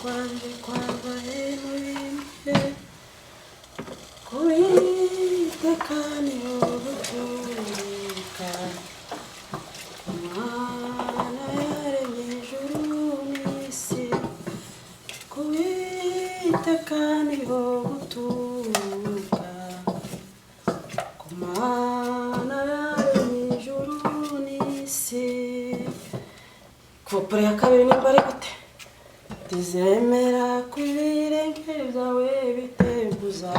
kwanje kwambaye mubimpe Kuiteka niho guturuka Mana yaremye ijuru n'isi Kuiteka niho guturuka Mana yaremye ijuru n'isi Kupure ya kabiri nimba ari gute Tizemera kubirenge byawe biteguza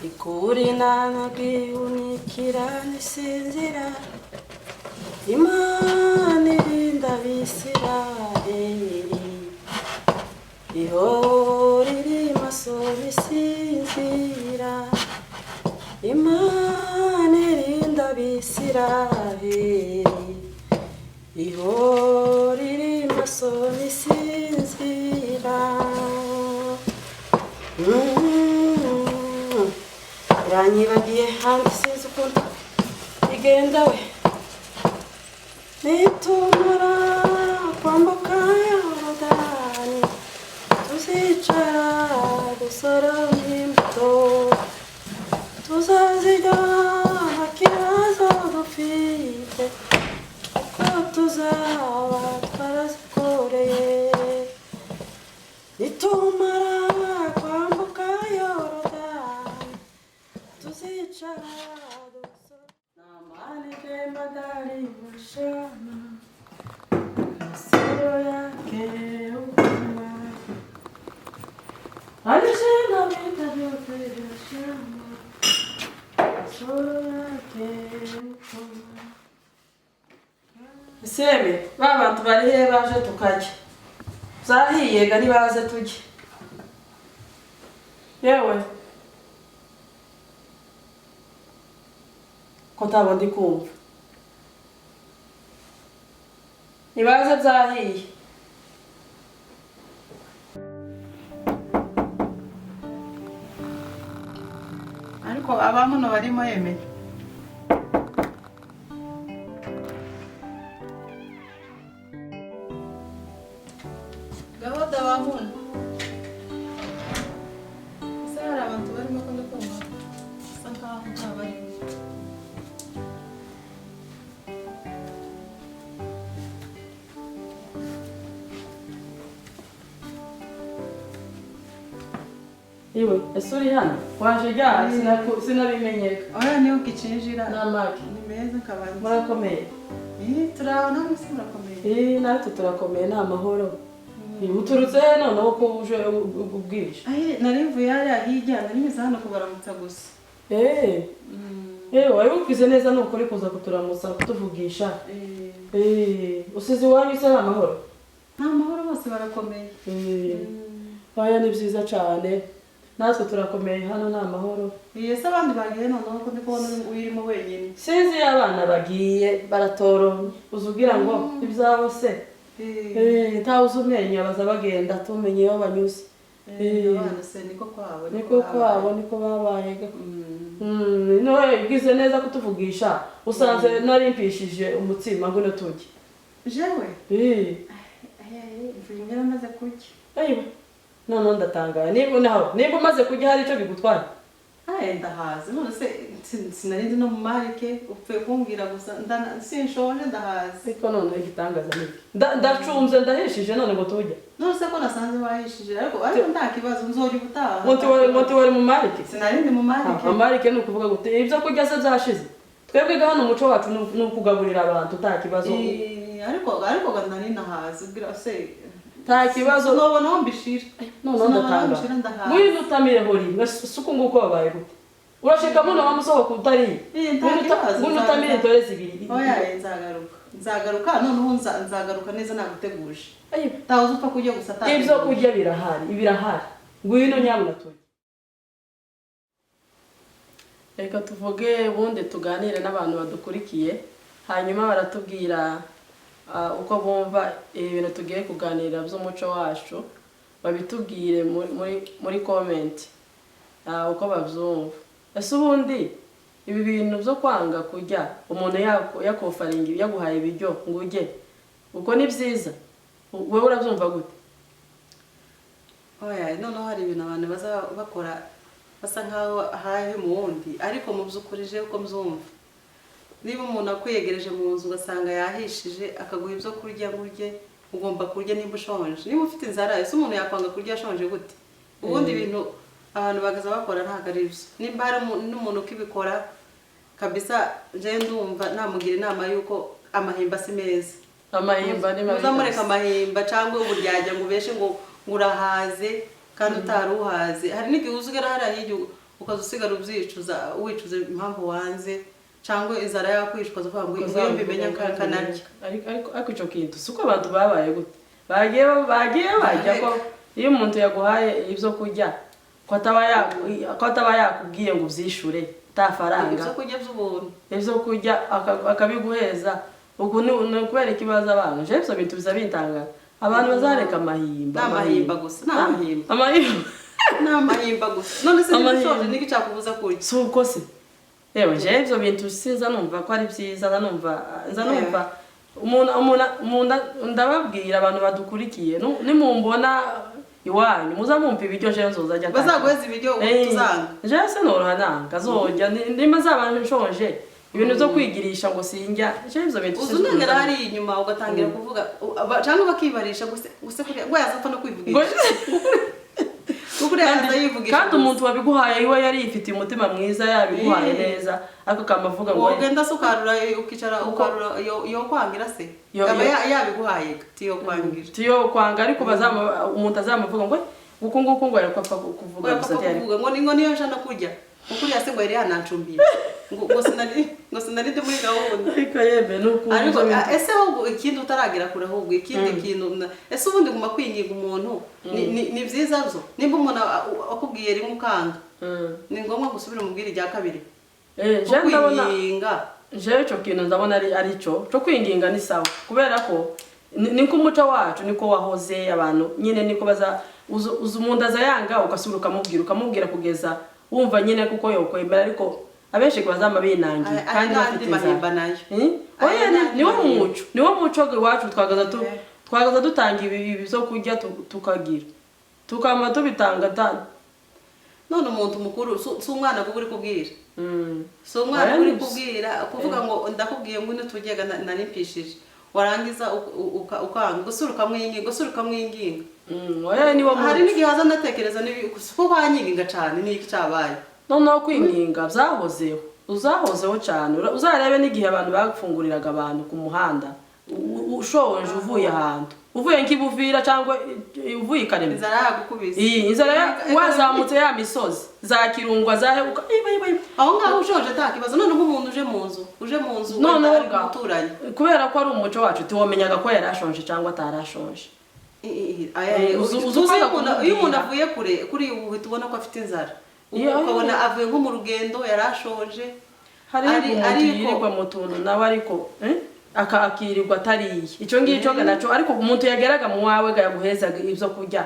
Ikuri nanagihunikira nisinzira Imana irinda Abisirayeli Ihora iri maso bisinzira Imana irinda Abisirayeli Ihora iri maso bisinzira Yanyibagiye hangi sinzi ukuntu igenda we Nitumara kwambuka Yorodani Tuzicara dusoroma imbuto Tuzazirya nta kibazo dufite Kuko tuzaba twarazikoreye Nitumara kwambuka Yorodani Tuzicara dusoroma Namani jemadari mashama Kasiro yake ukuma Alishina vita vyote vya shamba Kasiro yake ukuma Iseme, babantu bari he baje tukajya Zahiye gari baze tujye Yewe Ko ntabwo ndi kumva Nibaze byahiye Ariko abamuno barimo yemeye Gahunda bamuno Sara abantu barimo ko ndakumva Sanka ntabari Iwe, ese uri hano? Waje ryari? Sinabimenyeka. Oya niyo kicinjira Namaki. Ni meza kabanza Murakomeye. turabona musi murakomeye Natwe turakomeye nta mahoro. Uturutse noneho ko uje ubwije. Nari mvuye hariya hirya nari meze hano kubaramutsa gusa wari ukwize neza nuko uri kuza kuturamutsa kutuvugisha. Usize iwanyu se nta mahoro? Nta mahoro bose barakomeye. Oya ni byiza cyane. Natwe turakomeye hano nta mahoro. Ese abandi bagiye noneho ko ndi kubona uyirimo wenyine. Sinzi abana bagiye baratoromye. Uzugira ngo ibyabo se. Ntawe uzumenya baza bagenda tumenye aho banyuze. Abana se niko kwabo. Niko kwabo niko babaye. Noye ugize neza kutuvugisha. Usanze narimpishije umutsima ngo tujye. Jewe? Mvuye maze kurya. Ayiwe. None ndatangaye. Niba umaze kujya hari icyo bigutwara. Ndahaze. None se sinarindi no mu marike upfuye kumbwira gusa sinshonje ndahaze. Ariko none igitangaza niki. Ndacunze ndahishije none ngo tujye. None se ko nasanze wahishije ariko nta kibazo nzori ubutaha. Monti wari mu marike. Sinarindi mu marike. Marike ni ukuvuga gute ibyo kurya se byashize. Twebwe hano umuco wacu ni ukugaburira abantu nta kibazo. Ariko nari nahaze ubwira se nta kibazo nobona aho mbishira none ndatanga ngwino utamire hori suko nguko babaye gute urashika muno wamusohoka utari ngwino utamire dore zibiri oya nzagaruka noneho nzagaruka neza naguteguje tawo upfa kujya gusa ibyo kujya birahari ngwino nyabuna tujye reka tuvuge ubundi tuganire n'abantu badukurikiye hanyuma baratubwira uko bumva ibintu tugiye kuganira by'umuco wacu babitubwire muri comment uko bavyumva ese ubundi ibi bintu byo kwanga kujya umuntu yakofaringa yaguhaye ibiryo ngo ujye uko ni byiza wowe urabyumva gute oya noneho hari ibintu abantu baza bakora basa nkaho hahe mu wundi ariko mu by'ukuri je uko mbyumva niba umuntu akwiyegereje mu nzu ugasanga yahishije akaguha ibyo kurya ngurye ugomba kurya nimba ushonje niba ufite inzara ese umuntu yakwanga kurya ashonje gute ubundi ibintu abantu bagaza bakora ntago ari byo nimba hari n'umuntu ukibikora kabisa je ndumva namugira inama yuko amahimba si meza amahimba ni mabi uzamureka amahimba cyangwa uburyajya ngo ubeshe ngo urahaze kandi utaruhaze hari n'igihe uzigera hari ahijye ukaza usigara ubyicuza wicuza impamvu wanze cyangwa inzara yakwishwa zo kwanga iyo mbimenya kanarya ariko ico kintu suko abantu babaye gute bagiye bajya ko iyo umuntu yaguhaye ibyo kurya ko ataba yakubwiye ngo ubyishure tafaranga ibyo kurya by'ubuntu ibyo kurya akabiguheza ubu ni kubera ikibazo abantu je byo bintu biza bintanga abantu bazareka amahimba gusa n'amahimba gusa none se n'ibishoje niki cyakubuza kurya suko se yewe je ibyo bintu sinza numva ko ari byiza numva umuntu ndababwira abantu badukurikiye nimumbona iwanyu muzamumpa ibiryo je nzozajya bazaguheza ibiryo tuzanga je se norohananga zojya ndima zabanje nshonje ibintu byo kwigirisha ngo sinjya je ibyo bintu uzunengera hari inyuma ugatangira kuvuga cyangwa bakibarisha guse kuri ngo yazapfa no kwivugisha kandi umuntu wabiguhaye iwe yari ifite umutima mwiza yabiguhaye neza ariko kamavuga ngo ugenda sukarura ukicara ukarura yo kwangira se yabiguhaye tiyo kwanga ariko umuntu azamavuga ngo nguko ngo yakapfa kuvuga gusa ngo niyo jana kurya ukuri yase ngo yari yanacumbiye ngo sinari ndi muri gahunda ariko yebe nuko ariko ese ahubwo ikindi utaragira kure ahubwo ikindi kintu ese ubundi guma kwinginga umuntu ni byiza byo nimba umuntu akubwiye rimwe ukanga ni ngombwa gusubira umubwira ijya kabiri je ndabona je cyo kintu ndabona ari cyo kwinginga ni sawa kubera ko niko umuco wacu niko wahoze abantu nyine niko baza umuntu azayanga ugasubira ukamubwira kugeza wumva nyine kuko yokwemera ariko abenshi bazama binangiye kandi bafite mahimba nayo oya niwo muco wacu twagaza dutanga ibi byo kurya tukagira tukama tubitanga none umuntu mukuru si umwana kuko uri kubwira si umwana uri kubwira kuvuga ngo ndakubwiye ngo nitugega narimpishije warangiza ukanga gusura ukamwinginga hari n'igihe haza ndatekereza ko wanyiginga cyane n'iki cyabaye noneho kwinginga byahozeho uzahozeho cyane uzarebe n'igihe abantu bagufunguriraga abantu ku muhanda ushonje uvuye ahantu uvuye nk'ibuvira cyangwa uvuye ikarema inzara yagukubise inzara wazamutse ya misozi za kirungwa zahebuka aho ngaho ushonje atakibazo none nk'umuntu uje mu nzu noneho umuturanyi kubera ko ari umuco wacu tiwomenyaga ko yarashonje cyangwa atarashonje iyo umuntu avuye kuri ubu uhita ubona ko afite inzara ukabona avuye nko mu rugendo yarashonje hari yirirwa mu tuntu nawe ariko akakirirwa atariye icyo ngicyo nacyo ariko umuntu yageraga mu wawe yaguhezaga ibyo kurya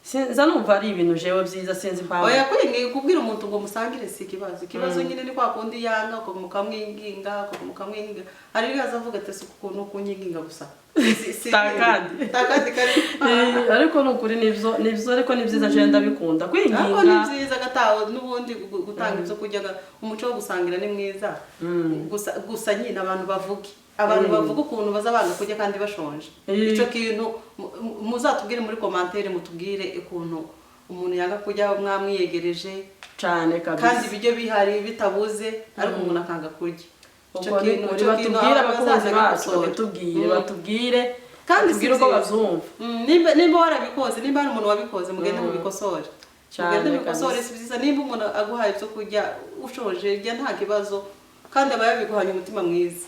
sinza numva ari ibintu jewe byiza sinzi impamvu oya kwinginga kubwira umuntu ngo musangire si ikibazo nyine ni kwa kundi yanga mukamwinginga hari ryaza avuga ati si ukuntu kunyinginga gusa takandi ariko nukuri nivyo ariko ni byiza je ndabikunda kwinginga ariko ni byiza gataho nubundi gutanga ibyo kurya umuco wo gusangira ni mwiza gusa nyine abantu bavuga ukuntu bazabanga kurya kandi bashonje ico kintu muzatubwire muri commentaire mutubwire ukuntu umuntu yanga kurya mwamwiyegereje cyane kabisa kandi ibyo bihari bitabuze ariko umuntu akanga kurya batubwire abakunzi bacu batubwire kandi uko bavyumva nimba warabikoze nimba ari umuntu wabikoze mugende mubikosore si byiza nimba umuntu aguhaye ibyo kurya ushoje rya nta kibazo kandi aba yabiguhanye umutima mwiza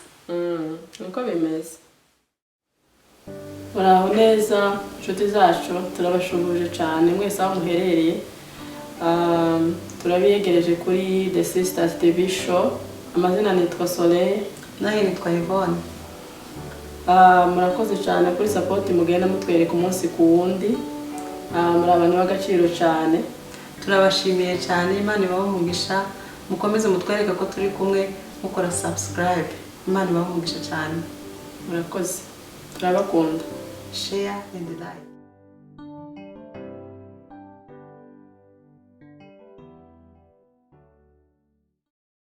niko bimeze muraho neza inshuti zacu turabashubuje cyane mwese aho muherereye turabiyegereje kuri The Sisters TV Show amazina nitwa Soleil nayo nitwa Yvonne murakoze cyane kuri support mugenda mutwereka umunsi ku wundi muri abantu b'agaciro cyane turabashimiye cyane Imana ibamugisha mukomeze mutwereka ko turi kumwe mukora subscribe Imana ibamugisha cyane murakoze turabakunda share and like